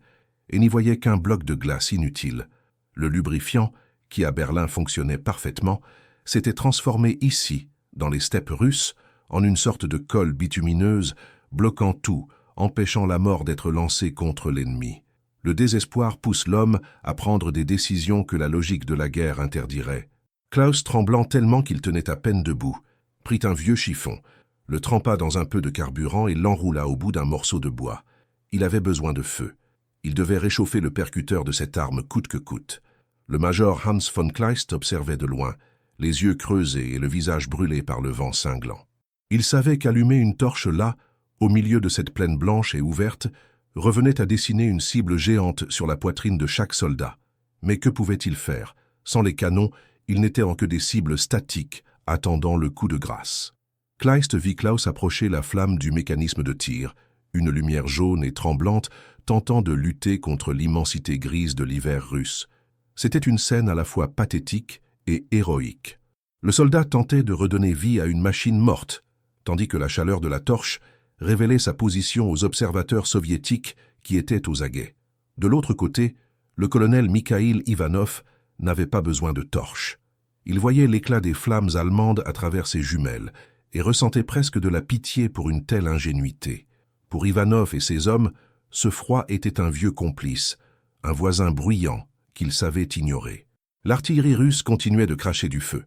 et n'y voyait qu'un bloc de glace inutile. Le lubrifiant, qui à Berlin fonctionnait parfaitement, s'était transformé ici, dans les steppes russes, en une sorte de colle bitumineuse, bloquant tout, empêchant la mort d'être lancée contre l'ennemi. Le désespoir pousse l'homme à prendre des décisions que la logique de la guerre interdirait. Klaus, tremblant tellement qu'il tenait à peine debout, prit un vieux chiffon, le trempa dans un peu de carburant et l'enroula au bout d'un morceau de bois. Il avait besoin de feu. Il devait réchauffer le percuteur de cette arme coûte que coûte. Le major Hans von Kleist observait de loin, les yeux creusés et le visage brûlé par le vent cinglant. Il savait qu'allumer une torche là, au milieu de cette plaine blanche et ouverte, revenait à dessiner une cible géante sur la poitrine de chaque soldat. Mais que pouvait-il faire? Sans les canons, ils n'étaient en que des cibles statiques, attendant le coup de grâce. Kleist vit Klaus approcher la flamme du mécanisme de tir, une lumière jaune et tremblante tentant de lutter contre l'immensité grise de l'hiver russe. C'était une scène à la fois pathétique et héroïque. Le soldat tentait de redonner vie à une machine morte, tandis que la chaleur de la torche révélait sa position aux observateurs soviétiques qui étaient aux aguets. De l'autre côté, le colonel Mikhail Ivanov n'avait pas besoin de torche. Il voyait l'éclat des flammes allemandes à travers ses jumelles et ressentait presque de la pitié pour une telle ingénuité. Pour Ivanov et ses hommes, ce froid était un vieux complice, un voisin bruyant qu'il savait ignorer. L'artillerie russe continuait de cracher du feu.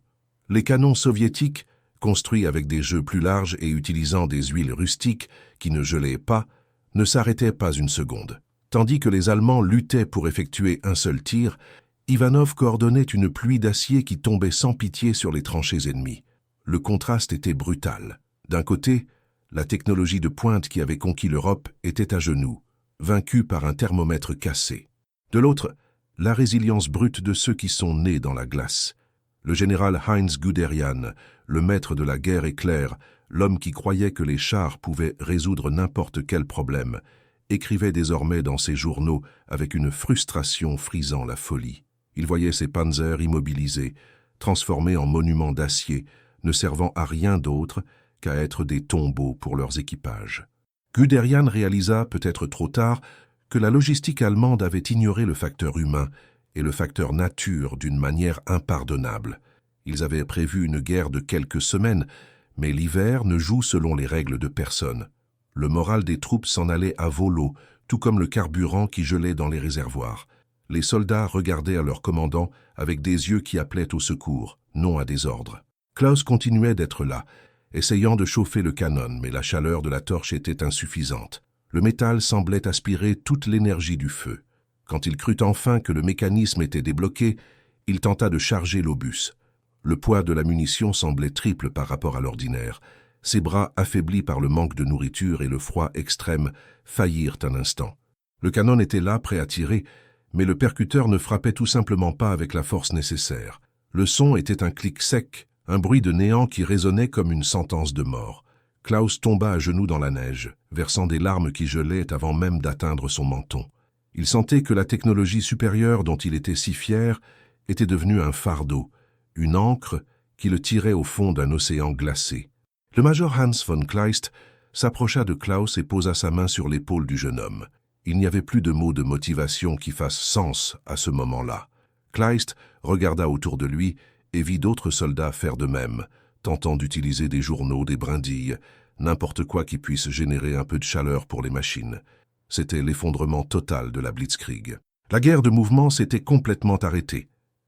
Les canons soviétiques, construits avec des jeux plus larges et utilisant des huiles rustiques qui ne gelaient pas, ne s'arrêtaient pas une seconde. Tandis que les Allemands luttaient pour effectuer un seul tir, Ivanov coordonnait une pluie d'acier qui tombait sans pitié sur les tranchées ennemies. Le contraste était brutal. D'un côté, la technologie de pointe qui avait conquis l'Europe était à genoux, vaincue par un thermomètre cassé. De l'autre, la résilience brute de ceux qui sont nés dans la glace. Le général Heinz Guderian, le maître de la guerre éclair, l'homme qui croyait que les chars pouvaient résoudre n'importe quel problème, écrivait désormais dans ses journaux avec une frustration frisant la folie. Il voyait ses panzers immobilisés, transformés en monuments d'acier, ne servant à rien d'autre qu'à être des tombeaux pour leurs équipages. Guderian réalisa, peut-être trop tard, que la logistique allemande avait ignoré le facteur humain et le facteur nature d'une manière impardonnable. Ils avaient prévu une guerre de quelques semaines, mais l'hiver ne joue selon les règles de personne. Le moral des troupes s'en allait à volo, tout comme le carburant qui gelait dans les réservoirs. Les soldats regardaient à leur commandant avec des yeux qui appelaient au secours, non à des ordres. Klaus continuait d'être là, essayant de chauffer le canon, mais la chaleur de la torche était insuffisante. Le métal semblait aspirer toute l'énergie du feu. Quand il crut enfin que le mécanisme était débloqué, il tenta de charger l'obus. Le poids de la munition semblait triple par rapport à l'ordinaire. Ses bras, affaiblis par le manque de nourriture et le froid extrême, faillirent un instant. Le canon était là, prêt à tirer, mais le percuteur ne frappait tout simplement pas avec la force nécessaire. Le son était un clic sec, un bruit de néant qui résonnait comme une sentence de mort. Klaus tomba à genoux dans la neige, versant des larmes qui gelaient avant même d'atteindre son menton. Il sentait que la technologie supérieure dont il était si fier était devenue un fardeau, une ancre qui le tirait au fond d'un océan glacé. Le major Hans von Kleist s'approcha de Klaus et posa sa main sur l'épaule du jeune homme. Il n'y avait plus de mots de motivation qui fassent sens à ce moment-là. Kleist regarda autour de lui et vit d'autres soldats faire de même, tentant d'utiliser des journaux, des brindilles, n'importe quoi qui puisse générer un peu de chaleur pour les machines. C'était l'effondrement total de la Blitzkrieg. La guerre de mouvement s'était complètement arrêtée,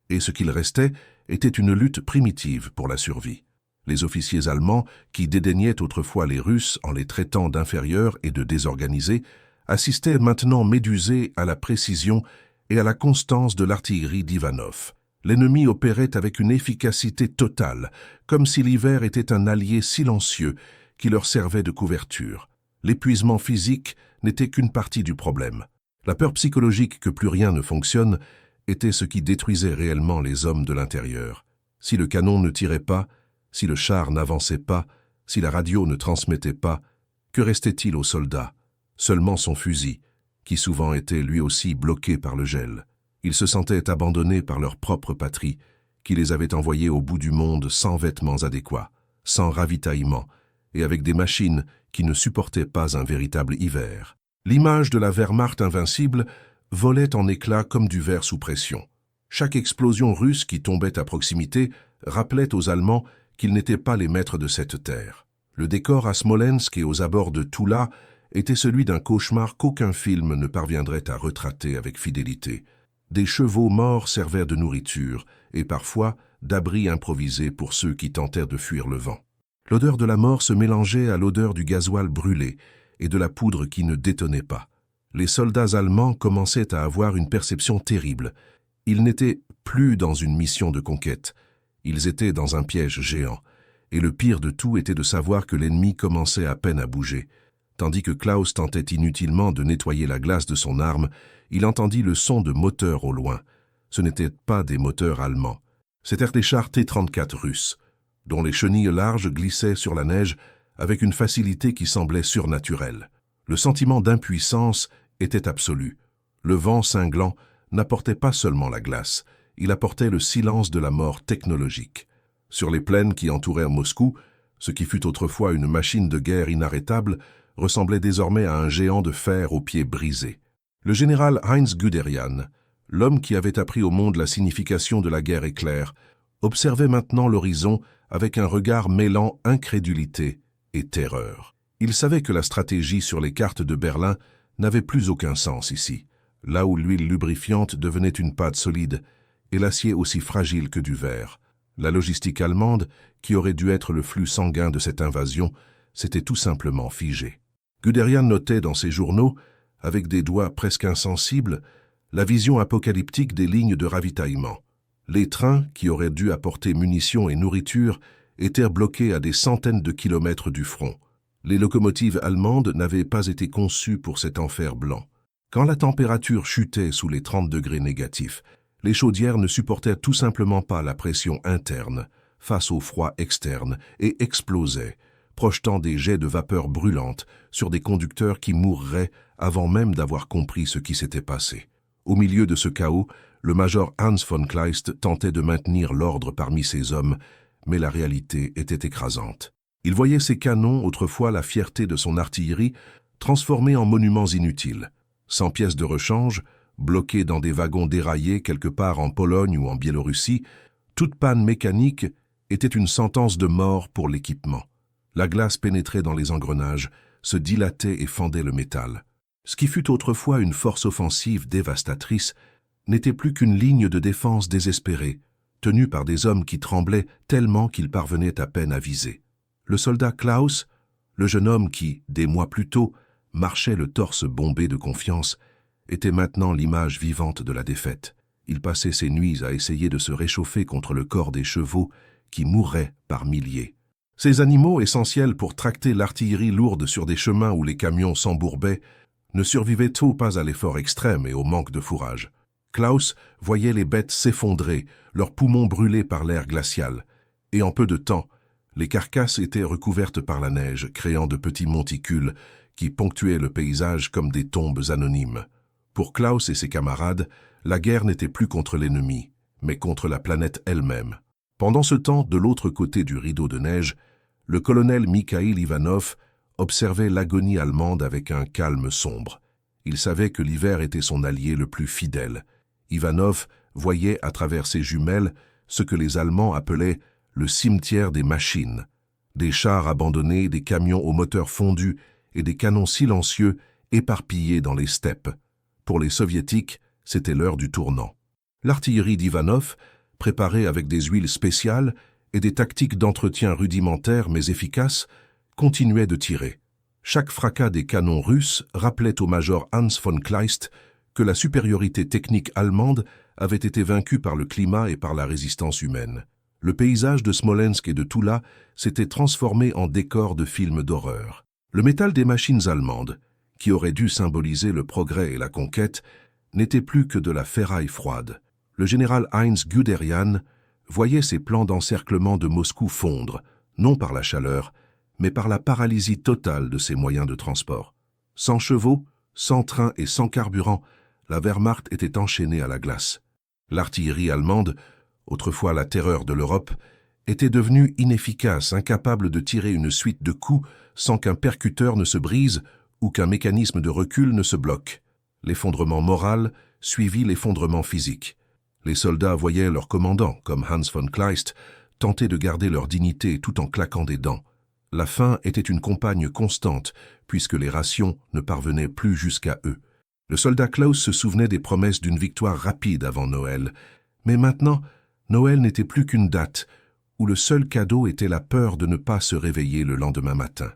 et ce qu'il restait était une lutte primitive pour la survie. Les officiers allemands, qui dédaignaient autrefois les Russes en les traitant d'inférieurs et de désorganisés, assistaient maintenant médusés à la précision et à la constance de l'artillerie d'Ivanov. L'ennemi opérait avec une efficacité totale, comme si l'hiver était un allié silencieux qui leur servait de couverture. L'épuisement physique n'était qu'une partie du problème. La peur psychologique que plus rien ne fonctionne était ce qui détruisait réellement les hommes de l'intérieur. Si le canon ne tirait pas, si le char n'avançait pas, si la radio ne transmettait pas, que restait-il aux soldats? Seulement son fusil, qui souvent était lui aussi bloqué par le gel. Ils se sentaient abandonnés par leur propre patrie, qui les avait envoyés au bout du monde sans vêtements adéquats, sans ravitaillement, et avec des machines qui ne supportaient pas un véritable hiver. L'image de la Wehrmacht invincible volait en éclats comme du verre sous pression. Chaque explosion russe qui tombait à proximité rappelait aux Allemands qu'ils n'étaient pas les maîtres de cette terre. Le décor à Smolensk et aux abords de Toula était celui d'un cauchemar qu'aucun film ne parviendrait à retrater avec fidélité. Des chevaux morts servaient de nourriture et parfois d'abri improvisé pour ceux qui tentèrent de fuir le vent. L'odeur de la mort se mélangeait à l'odeur du gasoil brûlé et de la poudre qui ne détonnait pas. Les soldats allemands commençaient à avoir une perception terrible. Ils n'étaient plus dans une mission de conquête. Ils étaient dans un piège géant. Et le pire de tout était de savoir que l'ennemi commençait à peine à bouger. Tandis que Klaus tentait inutilement de nettoyer la glace de son arme, il entendit le son de moteurs au loin. Ce n'étaient pas des moteurs allemands. C'étaient des chars T-34 russes, dont les chenilles larges glissaient sur la neige avec une facilité qui semblait surnaturelle. Le sentiment d'impuissance était absolu. Le vent cinglant n'apportait pas seulement la glace, il apportait le silence de la mort technologique. Sur les plaines qui entourèrent Moscou, ce qui fut autrefois une machine de guerre inarrêtable ressemblait désormais à un géant de fer aux pieds brisés. Le général Heinz Guderian, l'homme qui avait appris au monde la signification de la guerre éclair, observait maintenant l'horizon avec un regard mêlant incrédulité et terreur. Il savait que la stratégie sur les cartes de Berlin n'avait plus aucun sens ici, là où l'huile lubrifiante devenait une pâte solide et l'acier aussi fragile que du verre. La logistique allemande, qui aurait dû être le flux sanguin de cette invasion, s'était tout simplement figée. Guderian notait dans ses journaux, avec des doigts presque insensibles, la vision apocalyptique des lignes de ravitaillement. Les trains, qui auraient dû apporter munitions et nourriture, étaient bloqués à des centaines de kilomètres du front. Les locomotives allemandes n'avaient pas été conçues pour cet enfer blanc. Quand la température chutait sous les 30 degrés négatifs, les chaudières ne supportaient tout simplement pas la pression interne face au froid externe et explosaient, projetant des jets de vapeur brûlante sur des conducteurs qui mourraient avant même d'avoir compris ce qui s'était passé. Au milieu de ce chaos, le major Hans von Kleist tentait de maintenir l'ordre parmi ses hommes, mais la réalité était écrasante. Il voyait ses canons, autrefois la fierté de son artillerie, transformés en monuments inutiles. Sans pièces de rechange, bloqués dans des wagons déraillés quelque part en Pologne ou en Biélorussie, toute panne mécanique était une sentence de mort pour l'équipement. La glace pénétrait dans les engrenages, se dilatait et fendait le métal. Ce qui fut autrefois une force offensive dévastatrice n'était plus qu'une ligne de défense désespérée, tenue par des hommes qui tremblaient tellement qu'ils parvenaient à peine à viser. Le soldat Klaus, le jeune homme qui, des mois plus tôt, marchait le torse bombé de confiance, était maintenant l'image vivante de la défaite. Il passait ses nuits à essayer de se réchauffer contre le corps des chevaux qui mouraient par milliers. Ces animaux, essentiels pour tracter l'artillerie lourde sur des chemins où les camions s'embourbaient, ne survivaient tôt pas à l'effort extrême et au manque de fourrage. Klaus voyait les bêtes s'effondrer, leurs poumons brûlés par l'air glacial, et en peu de temps, les carcasses étaient recouvertes par la neige, créant de petits monticules qui ponctuaient le paysage comme des tombes anonymes. Pour Klaus et ses camarades, la guerre n'était plus contre l'ennemi, mais contre la planète elle-même. Pendant ce temps, de l'autre côté du rideau de neige, le colonel Mikhail Ivanov observait l'agonie allemande avec un calme sombre. Il savait que l'hiver était son allié le plus fidèle. Ivanov voyait à travers ses jumelles ce que les Allemands appelaient le cimetière des machines. Des chars abandonnés, des camions aux moteurs fondus et des canons silencieux éparpillés dans les steppes. Pour les soviétiques, c'était l'heure du tournant. L'artillerie d'Ivanov, préparée avec des huiles spéciales et des tactiques d'entretien rudimentaires mais efficaces, continuait de tirer. Chaque fracas des canons russes rappelait au major Hans von Kleist que la supériorité technique allemande avait été vaincue par le climat et par la résistance humaine. Le paysage de Smolensk et de Toula s'était transformé en décor de films d'horreur. Le métal des machines allemandes, qui aurait dû symboliser le progrès et la conquête, n'était plus que de la ferraille froide. Le général Heinz Guderian voyait ses plans d'encerclement de Moscou fondre, non par la chaleur, mais par la paralysie totale de ses moyens de transport. Sans chevaux, sans train et sans carburant, la Wehrmacht était enchaînée à la glace. L'artillerie allemande, autrefois la terreur de l'Europe, était devenue inefficace, incapable de tirer une suite de coups sans qu'un percuteur ne se brise ou qu'un mécanisme de recul ne se bloque. L'effondrement moral suivit l'effondrement physique. Les soldats voyaient leur commandant, comme Hans von Kleist, tenter de garder leur dignité tout en claquant des dents. La faim était une compagne constante, puisque les rations ne parvenaient plus jusqu'à eux. Le soldat Klaus se souvenait des promesses d'une victoire rapide avant Noël, mais maintenant, Noël n'était plus qu'une date, où le seul cadeau était la peur de ne pas se réveiller le lendemain matin.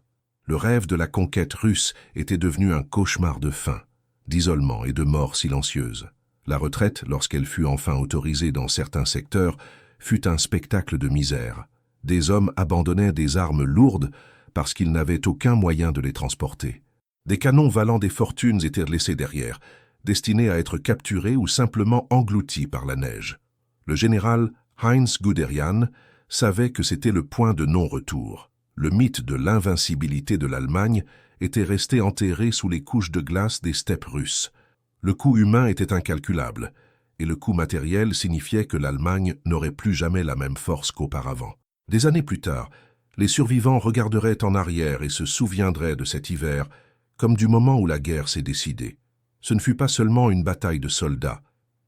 Le rêve de la conquête russe était devenu un cauchemar de faim, d'isolement et de mort silencieuse. La retraite, lorsqu'elle fut enfin autorisée dans certains secteurs, fut un spectacle de misère. Des hommes abandonnaient des armes lourdes parce qu'ils n'avaient aucun moyen de les transporter. Des canons valant des fortunes étaient laissés derrière, destinés à être capturés ou simplement engloutis par la neige. Le général Heinz Guderian savait que c'était le point de non-retour. Le mythe de l'invincibilité de l'Allemagne était resté enterré sous les couches de glace des steppes russes. Le coût humain était incalculable, et le coût matériel signifiait que l'Allemagne n'aurait plus jamais la même force qu'auparavant. Des années plus tard, les survivants regarderaient en arrière et se souviendraient de cet hiver comme du moment où la guerre s'est décidée. Ce ne fut pas seulement une bataille de soldats,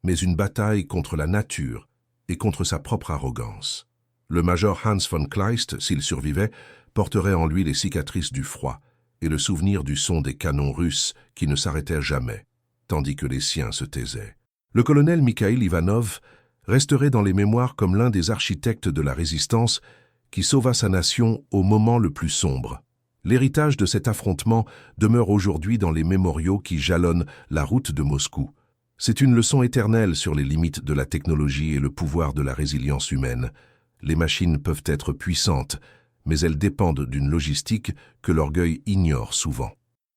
mais une bataille contre la nature et contre sa propre arrogance. Le major Hans von Kleist, s'il survivait, porterait en lui les cicatrices du froid, et le souvenir du son des canons russes qui ne s'arrêtaient jamais, tandis que les siens se taisaient. Le colonel Mikhaïl Ivanov resterait dans les mémoires comme l'un des architectes de la résistance qui sauva sa nation au moment le plus sombre. L'héritage de cet affrontement demeure aujourd'hui dans les mémoriaux qui jalonnent la route de Moscou. C'est une leçon éternelle sur les limites de la technologie et le pouvoir de la résilience humaine. Les machines peuvent être puissantes, mais elles dépendent d'une logistique que l'orgueil ignore souvent.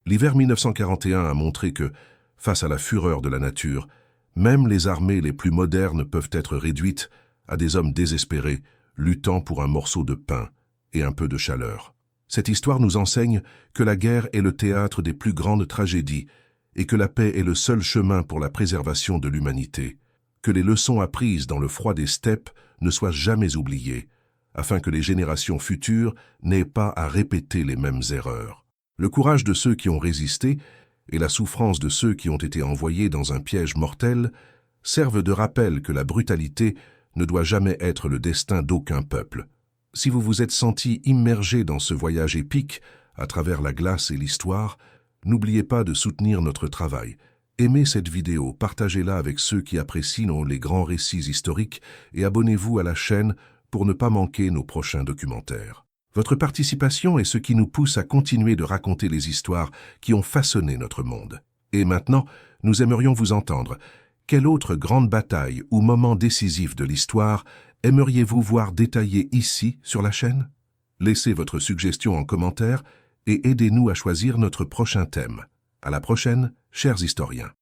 L'hiver 1941 a montré que, face à la fureur de la nature, même les armées les plus modernes peuvent être réduites à des hommes désespérés, luttant pour un morceau de pain et un peu de chaleur. Cette histoire nous enseigne que la guerre est le théâtre des plus grandes tragédies et que la paix est le seul chemin pour la préservation de l'humanité. Que les leçons apprises dans le froid des steppes ne soient jamais oubliées, afin que les générations futures n'aient pas à répéter les mêmes erreurs. Le courage de ceux qui ont résisté et la souffrance de ceux qui ont été envoyés dans un piège mortel servent de rappel que la brutalité ne doit jamais être le destin d'aucun peuple. Si vous vous êtes senti immergé dans ce voyage épique à travers la glace et l'histoire, n'oubliez pas de soutenir notre travail. Aimez cette vidéo, partagez-la avec ceux qui apprécient les grands récits historiques et abonnez-vous à la chaîne pour ne pas manquer nos prochains documentaires. Votre participation est ce qui nous pousse à continuer de raconter les histoires qui ont façonné notre monde. Et maintenant, nous aimerions vous entendre. Quelle autre grande bataille ou moment décisif de l'histoire aimeriez-vous voir détaillé ici sur la chaîne? Laissez votre suggestion en commentaire et aidez-nous à choisir notre prochain thème. À la prochaine, chers historiens.